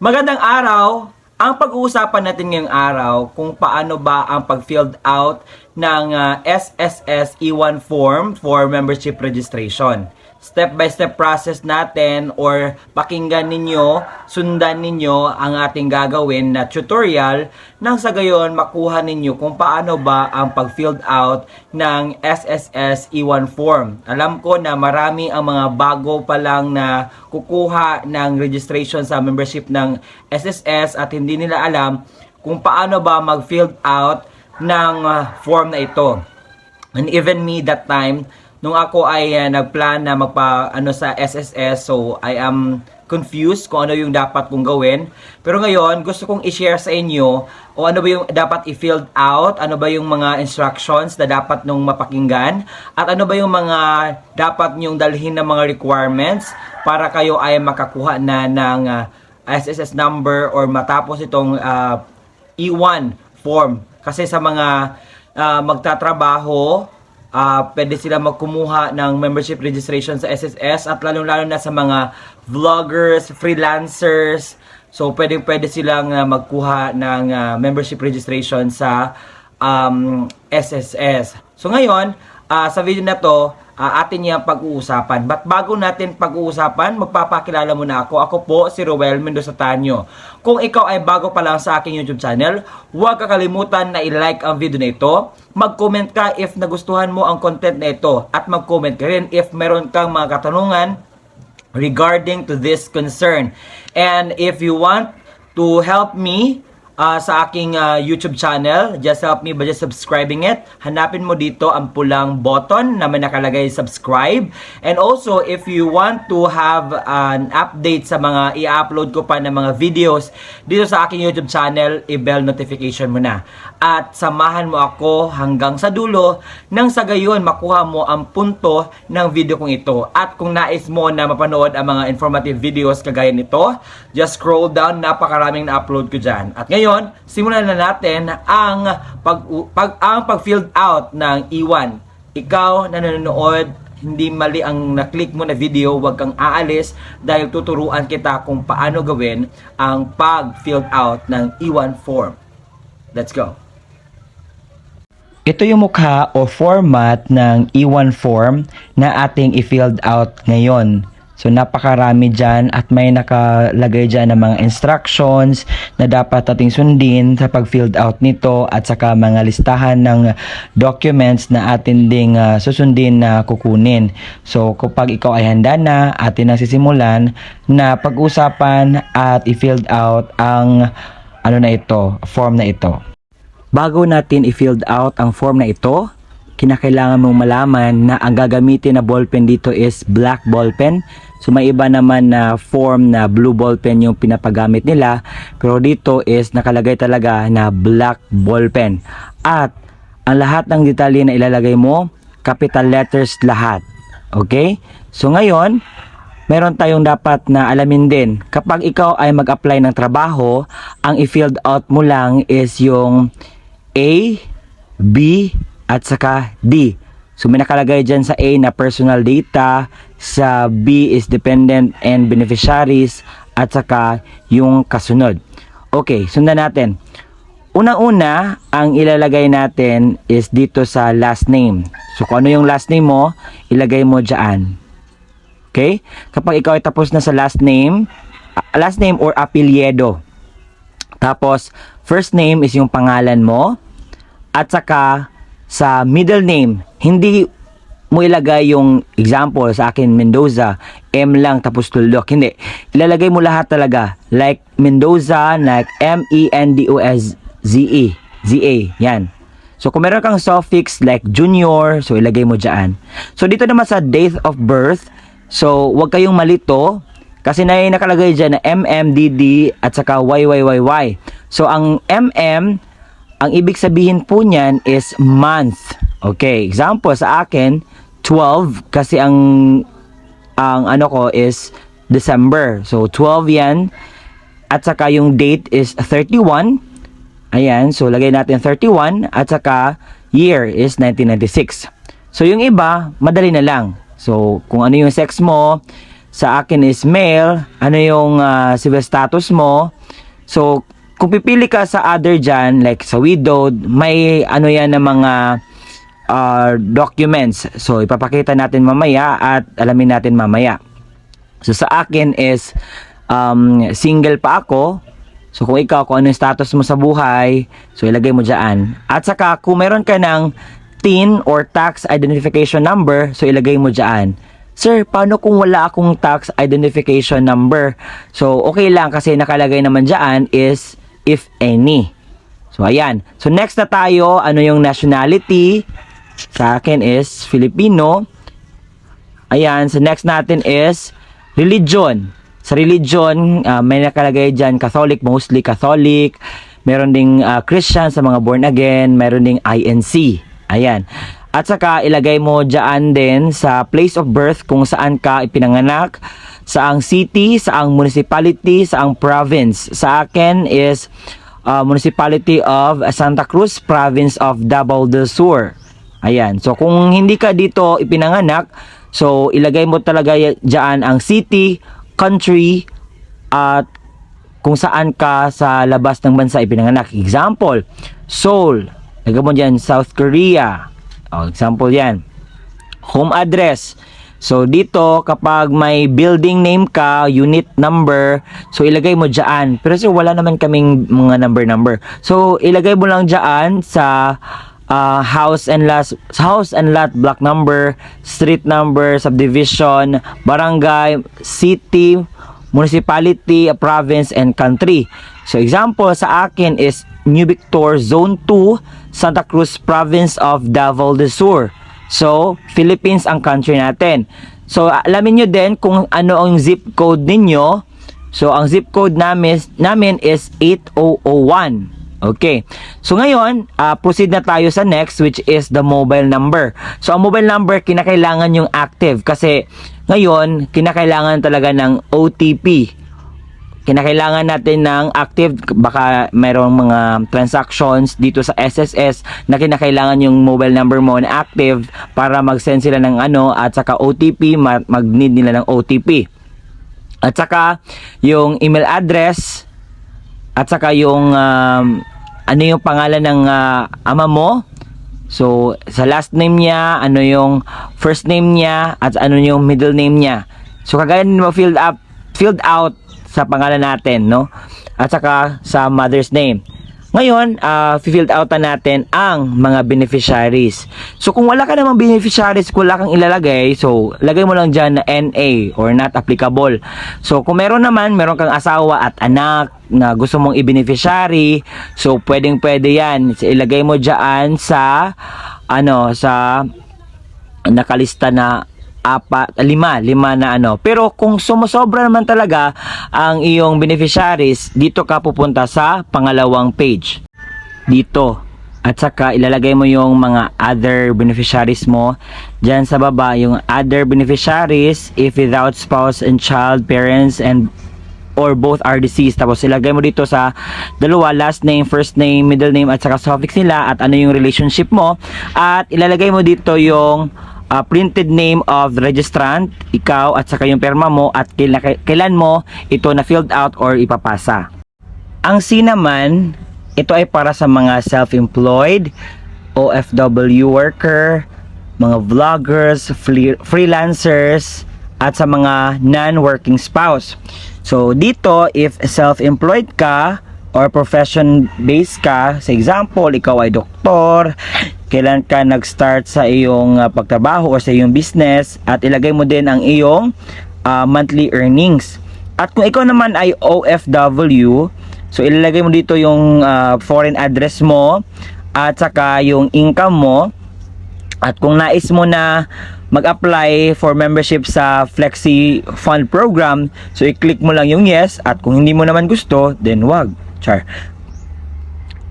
Magandang araw! Ang pag-uusapan natin ngayong araw kung paano ba ang pag-filled out ng SSS E1 form for membership registration. Step-by-step process natin or pakinggan ninyo, sundan ninyo ang ating gagawin na tutorial nang sa gayon makuha ninyo kung paano ba ang pag-filled out ng SSS E1 form. Alam ko na marami ang mga bago pa lang na kukuha ng registration sa membership ng SSS at hindi nila alam kung paano ba mag-filled out ng form na ito. And even me that time, nung ako ay nagplan na sa SSS, so I am confused kung ano yung dapat kong gawin. Pero ngayon, gusto kong i-share sa inyo o ano ba yung dapat i-filled out, ano ba yung mga instructions na dapat nung mapakinggan, at ano ba yung mga dapat nyong dalhin na mga requirements para kayo ay makakuha na ng SSS number or matapos itong E1 form. Kasi sa mga magtatrabaho, pwede sila magkumuha ng membership registration sa SSS at lalong-lalo na sa mga vloggers, freelancers. So, pwede silang magkuha ng membership registration sa SSS. So, ngayon, sa video na to, atin yung pag-uusapan. But bago natin pag-uusapan, magpapakilala muna ako. Ako po si Roel Mendoza Tanyo. Kung ikaw ay bago pa lang sa aking YouTube channel, huwag kakalimutan na i-like ang video na ito. Mag-comment ka if nagustuhan mo ang content na ito. At mag-comment ka rin if meron kang mga katanungan regarding to this concern. And if you want to help me sa aking YouTube channel, just help me by just subscribing it. Hanapin mo dito ang pulang button na may nakalagay subscribe. And also, if you want to have an update sa mga i-upload ko pa ng mga videos dito sa aking YouTube channel, i-bell notification mo na. At samahan mo ako hanggang sa dulo nang sa gayon makuha mo ang punto ng video kong ito. At kung nais mo na mapanood ang mga informative videos kagaya nito, just scroll down, napakaraming na-upload ko dyan. At ngayon, simulan na natin ang pag-filled out ng E1. Ikaw na nanonood, hindi mali ang na-click mo na video, huwag kang aalis dahil tuturuan kita kung paano gawin ang pag-filled out ng E1 form. Let's go! Ito yung mukha o format ng E1 form na ating i-filled out ngayon. So, napakarami dyan at may nakalagay dyan ng mga instructions na dapat ating sundin sa pag-filled out nito at saka mga listahan ng documents na atin ding susundin na kukunin. So, kapag ikaw ay handa na, atin na sisimulan na pag-usapan at i-filled out ang form na ito. Bago natin i-filled out ang form na ito, kinakailangan mong malaman na ang gagamitin na ballpen dito is black ballpen. So may iba naman na form na blue ballpen yung pinapagamit nila, pero dito is nakalagay talaga na black ballpen. At ang lahat ng detalye na ilalagay mo, capital letters lahat. Okay? So ngayon, meron tayong dapat na alamin din. Kapag ikaw ay mag-apply ng trabaho, ang i-filled out mo lang is yung A, B, at saka D. So may nakalagay dyan sa A na personal data, sa B is dependent and beneficiaries, at saka yung kasunod. Okay, sundan natin. Una-una, ang ilalagay natin is dito sa last name. So kung ano yung last name mo, ilagay mo dyan. Okay? Kapag ikaw ay tapos na sa last name or apelyido. Tapos, first name is yung pangalan mo. At saka, sa middle name, hindi mo ilagay yung example sa akin, Mendoza, M lang tapos tuldok. Hindi. Ilalagay mo lahat talaga. Like Mendoza, like M-E-N-D-O-S-Z-E. Z-A. Yan. So, kung meron kang suffix like junior, so ilagay mo dyan. So, dito naman sa date of birth, so, huwag kayong malito. Kasi nakalagay dyan na MMDD at saka YYYY. So, ang MM, ang ibig sabihin po niyan is month. Okay, example sa akin, 12 kasi ang ano ko is December. So, 12 yan. At saka yung date is 31. Ayan, so lagay natin 31 at saka year is 1996. So, yung iba, madali na lang. So, kung ano yung sex mo, sa akin is male, ano yung civil status mo. So, kung pipili ka sa other dyan, like sa widowed, may ano yan na mga documents. So, ipapakita natin mamaya at alamin natin mamaya. So, sa akin is single pa ako. So, kung ikaw, kung ano yung status mo sa buhay, so ilagay mo dyan. At saka, kung meron ka ng TIN or tax identification number, so ilagay mo dyan. Sir, paano kung wala akong tax identification number? So, okay lang kasi nakalagay naman dyan is if any. So, ayan. So, next na tayo, ano yung nationality? Sa akin is Filipino. Ayan. So, next natin is religion. Sa religion, may nakalagay dyan Catholic, mostly Catholic. Meron ding Christian sa mga born again. Meron ding INC. Ayan. At saka ilagay mo dyan din sa place of birth kung saan ka ipinanganak, saang city, saang municipality, saang province. Sa akin is municipality of Santa Cruz, province of Davao del Sur. Ayan. So kung hindi ka dito ipinanganak, so ilagay mo talaga dyan ang city, country, at kung saan ka sa labas ng bansa ipinanganak. Example, Seoul. Lagay mo dyan South Korea. Example yan. Home address. So, dito, kapag may building name ka, unit number, so ilagay mo dyan. Pero so, wala naman kaming mga number. So, ilagay mo lang dyan sa house and lot, block number, street number, subdivision, barangay, city, municipality, province, and country. So, example sa akin is New Victor, Zone 2, Santa Cruz Province of Davao del Sur. So, Philippines ang country natin. So, alamin nyo din kung ano ang zip code ninyo. So, ang zip code namin is 8001. Okay. So, ngayon, proceed na tayo sa next, which is the mobile number. So, ang mobile number, kinakailangan yung active. Kasi, ngayon, kinakailangan talaga ng OTP. Kinakailangan natin ng active, baka mayroong mga transactions dito sa SSS na kinakailangan yung mobile number mo na active para mag-send sila ng at saka OTP, mag-need nila ng OTP. At saka yung email address, at saka yung ano yung pangalan ng ama mo. So, sa last name niya, ano yung first name niya, at ano yung middle name niya. So, kagaya mo filled out sa pangalan natin, no? At saka sa mother's name. Ngayon, filled out na natin ang mga beneficiaries. So, kung wala ka namang beneficiaries, kung wala kang ilalagay, so, lagay mo lang dyan na NA or not applicable. So, kung meron kang asawa at anak na gusto mong i-beneficiary, so, pwedeng-pwede yan. So, ilagay mo dyan sa, sa nakalista na lima na Pero kung sumusobra naman talaga ang iyong beneficiaries, dito ka pupunta sa pangalawang page. Dito. At saka ilalagay mo yung mga other beneficiaries mo. Diyan sa baba, yung other beneficiaries, if without spouse and child, parents, and or both are deceased. Tapos ilagay mo dito sa dalawa, last name, first name, middle name, at saka suffix nila, at ano yung relationship mo. At ilalagay mo dito yung printed name of the registrant, ikaw, at saka yung perma mo, at kailan mo ito na filled out or ipapasa. Ang C naman, ito ay para sa mga self-employed, OFW worker, mga vloggers, freelancers, at sa mga non-working spouse. So, dito, if self-employed ka, or profession-based ka, sa example, ikaw ay doktor, kailan ka nag-start sa iyong pagtrabaho o sa iyong business, at ilagay mo din ang iyong monthly earnings. At kung ikaw naman ay OFW, so ilalagay mo dito yung foreign address mo, at saka yung income mo. At kung nais mo na mag-apply for membership sa Flexi Fund Program, so i-click mo lang yung yes, at kung hindi mo naman gusto, then wag. Char.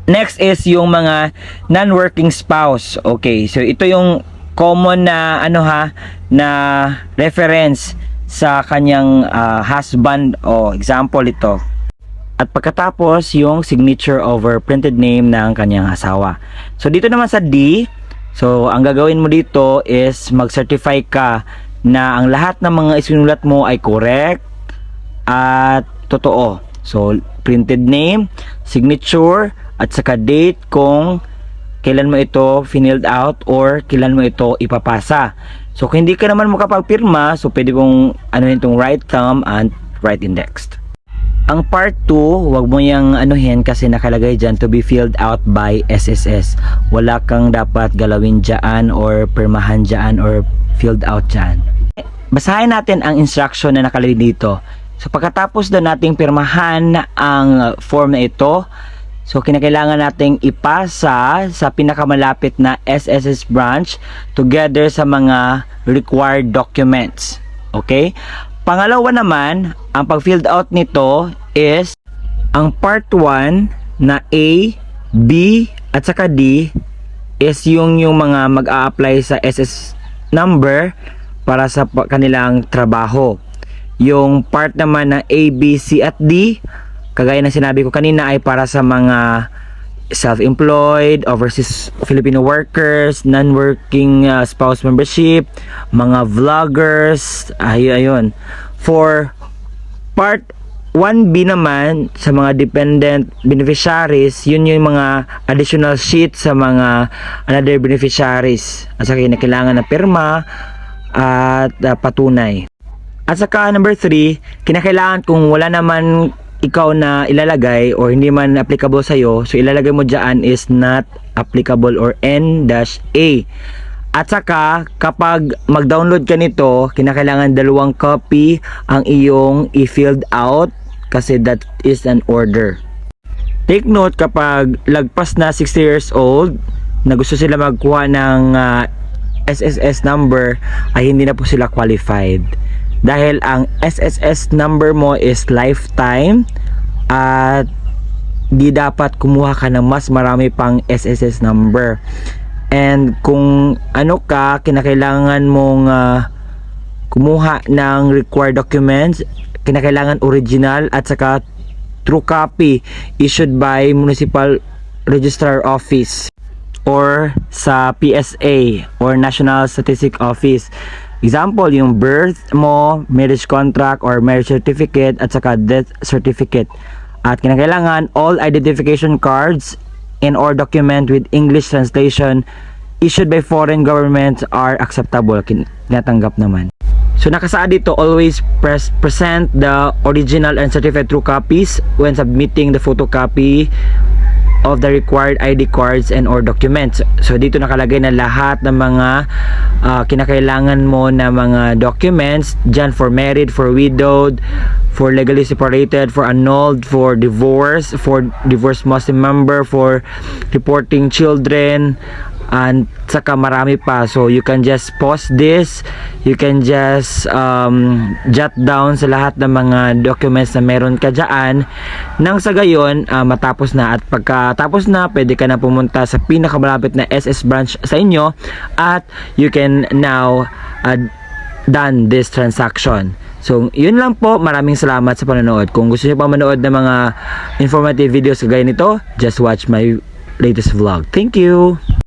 Next is yung mga non-working spouse. Okay, so ito yung common na na reference sa kanyang husband o example ito. At pagkatapos yung signature over printed name ng kanyang asawa. So dito naman sa D, so ang gagawin mo dito is mag-certify ka na ang lahat ng mga isinulat mo ay correct at totoo. So, printed name, signature, at saka date kung kailan mo ito filled out or kailan mo ito ipapasa. So, kung hindi ka naman makapagpirma, so pwede mong itong right thumb and right index. Ang part 2, wag mo yang anuhin kasi nakalagay dyan to be filled out by SSS. Wala kang dapat galawin dyan or pirmahan dyan or filled out dyan. Basahin natin ang instruction na nakalagay dito. So pagkatapos na nating pirmahan ang form na ito, so kinakailangan nating ipasa sa pinakamalapit na SSS branch together sa mga required documents. Okay? Pangalawa naman, ang pag-filled out nito is ang part 1 na A, B, at saka D is yung mga mag-a-apply sa SS number para sa kanilang trabaho. Yung part naman na A, B, C, at D, kagaya ng sinabi ko kanina, ay para sa mga self-employed, overseas Filipino workers, non-working spouse membership, mga vloggers, ayun. For part 1B naman, sa mga dependent beneficiaries, yun yung mga additional sheet sa mga another beneficiaries. At saka kailangan na pirma at patunay. At saka number 3, kinakailangan kung wala naman ikaw na ilalagay or hindi man applicable sa'yo, so ilalagay mo dyan is not applicable or N-A. At saka kapag mag-download ka nito, kinakailangan 2 copy ang iyong i-filled out kasi that is an order. Take note, kapag lagpas na 60 years old na gusto sila magkuha ng SSS number, ay hindi na po sila qualified. Dahil ang SSS number mo is lifetime at di dapat kumuha ka ng mas marami pang SSS number. And kung kinakailangan mong kumuha ng required documents, kinakailangan original at saka true copy issued by Municipal Registrar Office or sa PSA or National Statistic Office. Example, yung birth mo, marriage contract or marriage certificate at saka death certificate. At kinakailangan all identification cards and or document with English translation issued by foreign governments are acceptable. Kinatanggap naman. So nakasaad dito, always present the original and certified true copies when submitting the photocopy of the required ID cards and or documents. So dito nakalagay na lahat ng mga kinakailangan mo na mga documents dyan for married, for widowed, for legally separated, for annulled, for divorce Muslim member, for reporting children, and saka marami pa. So you can just pause this, you can just jot down sa lahat ng mga documents na meron ka dyan nang sa gayon matapos na. At pagkatapos na, pwede ka na pumunta sa pinakamalapit na SS branch sa inyo at you can now done this transaction. So yun lang po, maraming salamat sa panonood. Kung gusto niyo pa manood ng mga informative videos kagaya nito, just watch my latest vlog. Thank you.